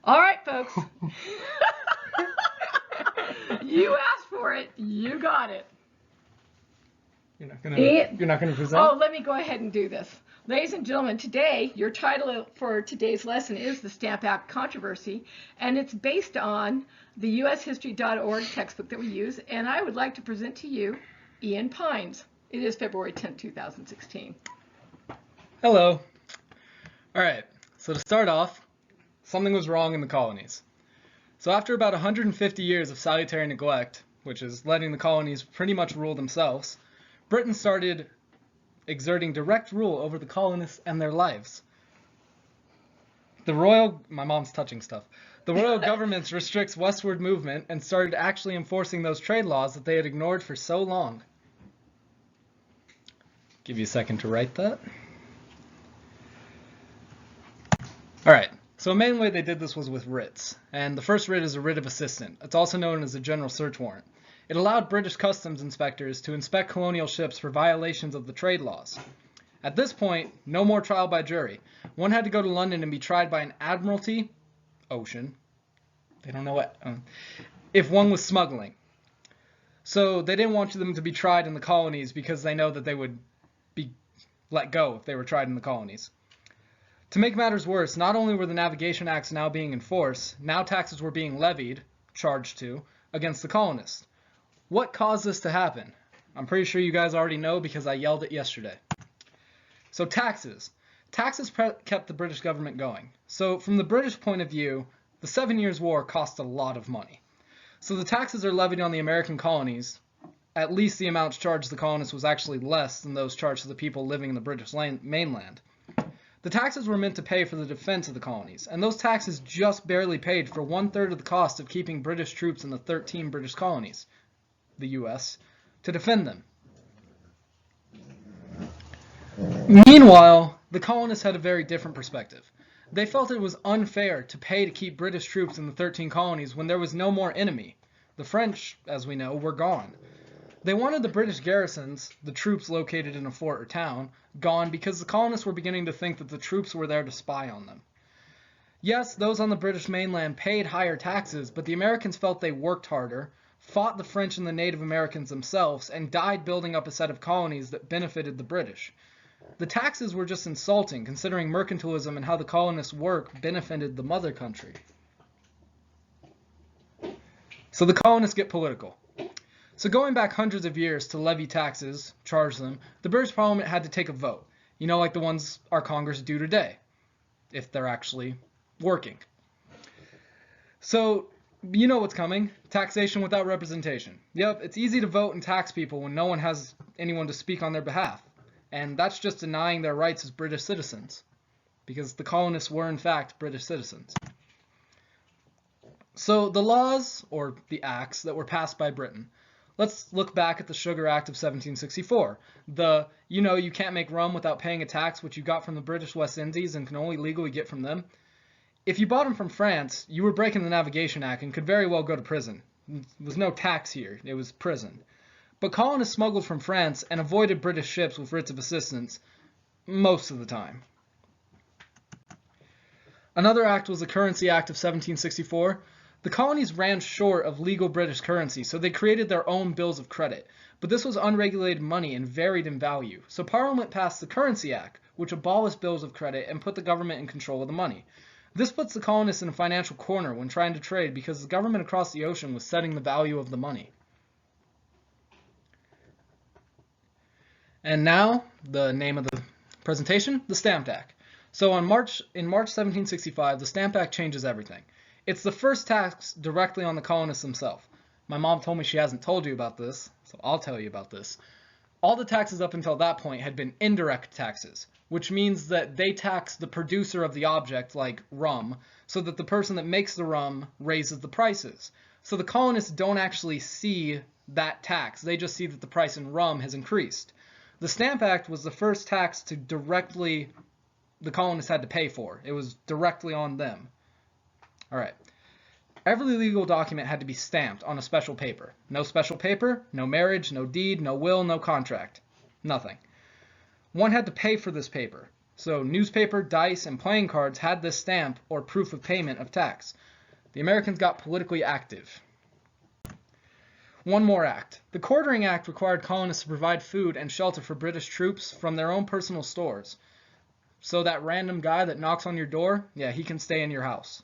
All right, folks. You asked for it. You got it. You're not gonna present? Oh, let me go ahead and do this. Ladies and gentlemen, today, your title for today's lesson is the Stamp Act Controversy, and it's based on the ushistory.org textbook that we use, and I would like to present to you Ian Pines. It is February 10, 2016. Hello. All right, so to start off, something was wrong in the colonies. So after about 150 years of salutary neglect, which is letting the colonies pretty much rule themselves, Britain started exerting direct rule over the colonists and their lives. My mom's touching stuff. The royal government restricts westward movement and started actually enforcing those trade laws that they had ignored for so long. Give you a second to write that. All right, so a main way they did this was with writs, and the first writ is a writ of assistant. It's also known as a general search warrant. It allowed British customs inspectors to inspect colonial ships for violations of the trade laws. At this point, no more trial by jury. One had to go to London and be tried by an admiralty, ocean, they don't know what, if one was smuggling. So they didn't want them to be tried in the colonies because they know that they would be let go if they were tried in the colonies. To make matters worse, not only were the Navigation Acts now being enforced, now taxes were being levied, charged to, against the colonists. What caused this to happen? I'm pretty sure you guys already know because I yelled it yesterday. So taxes. Taxes kept the British government going. So from the British point of view, the 7 Years' War cost a lot of money. So the taxes are levied on the American colonies. At least the amounts charged the colonists was actually less than those charged to the people living in the British mainland. The taxes were meant to pay for the defense of the colonies, and those taxes just barely paid for 1/3 of the cost of keeping British troops in the 13 British colonies, the U.S., to defend them. Meanwhile, the colonists had a very different perspective. They felt it was unfair to pay to keep British troops in the 13 colonies when there was no more enemy. The French, as we know, were gone. They wanted the British garrisons, the troops located in a fort or town, gone because the colonists were beginning to think that the troops were there to spy on them. Yes, those on the British mainland paid higher taxes, but the Americans felt they worked harder, fought the French and the Native Americans themselves, and died building up a set of colonies that benefited the British. The taxes were just insulting, considering mercantilism and how the colonists' work benefited the mother country. So the colonists get political. So going back hundreds of years to levy taxes, charge them, the British Parliament had to take a vote. You know, like the ones our Congress do today, if they're actually working. So you know what's coming. Taxation without representation. Yep, it's easy to vote and tax people when no one has anyone to speak on their behalf. And that's just denying their rights as British citizens, because the colonists were in fact British citizens. So the laws, or the acts, that were passed by Britain. Let's look back at the Sugar Act of 1764. You can't make rum without paying a tax which you got from the British West Indies and can only legally get from them. If you bought them from France, you were breaking the Navigation Act and could very well go to prison. There was no tax here, it was prison. But colonists smuggled from France and avoided British ships with writs of assistance most of the time. Another act was the Currency Act of 1764. The colonies ran short of legal British currency, so they created their own bills of credit. But this was unregulated money and varied in value. So Parliament passed the Currency Act, which abolished bills of credit and put the government in control of the money. This puts the colonists in a financial corner when trying to trade because the government across the ocean was setting the value of the money. And now, the name of the presentation, the Stamp Act. So in March 1765, the Stamp Act changes everything. It's the first tax directly on the colonists themselves. My mom told me she hasn't told you about this, so I'll tell you about this. All the taxes up until that point had been indirect taxes, which means that they tax the producer of the object, like rum, so that the person that makes the rum raises the prices. So the colonists don't actually see that tax. They just see that the price in rum has increased. The Stamp Act was the first tax to the colonists had to pay for. It was directly on them. All right. Every legal document had to be stamped on a special paper. No special paper, no marriage, no deed, no will, no contract. Nothing. One had to pay for this paper. So newspaper, dice, and playing cards had this stamp or proof of payment of tax. The Americans got politically active. One more act. The Quartering Act required colonists to provide food and shelter for British troops from their own personal stores. So that random guy that knocks on your door, yeah, he can stay in your house.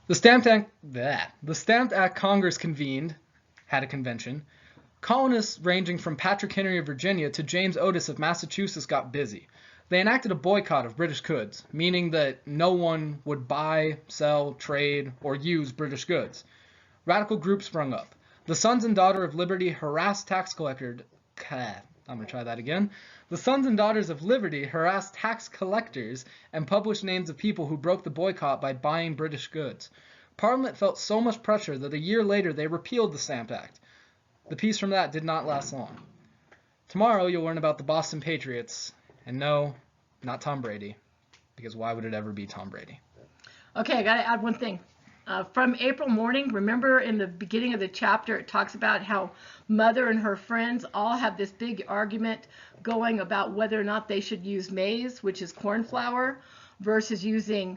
The Stamped Act Congress had a convention. Colonists ranging from Patrick Henry of Virginia to James Otis of Massachusetts got busy. They enacted a boycott of British goods, meaning that no one would buy, sell, trade, or use British goods. Radical groups sprung up. The Sons and Daughters of Liberty harassed tax collectors. I'm going to try that again. The Sons and Daughters of Liberty harassed tax collectors and published names of people who broke the boycott by buying British goods. Parliament felt so much pressure that a year later they repealed the Stamp Act. The peace from that did not last long. Tomorrow you'll learn about the Boston Patriots. And no, not Tom Brady, because why would it ever be Tom Brady? Okay, I got to add one thing. From April morning, remember in the beginning of the chapter, it talks about how Mother and her friends all have this big argument going about whether or not they should use maize, which is corn flour, versus using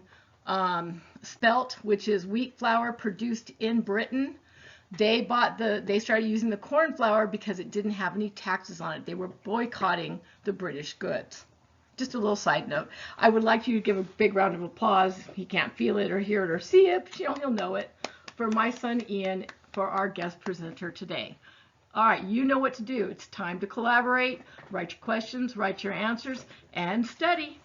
spelt, which is wheat flour produced in Britain. They started using the corn flour because it didn't have any taxes on it. They were boycotting the British goods. Just a little side note. I would like you to give a big round of applause. He can't feel it or hear it or see it, but he'll know it. For my son Ian, for our guest presenter today. All right, you know what to do. It's time to collaborate, write your questions, write your answers, and study.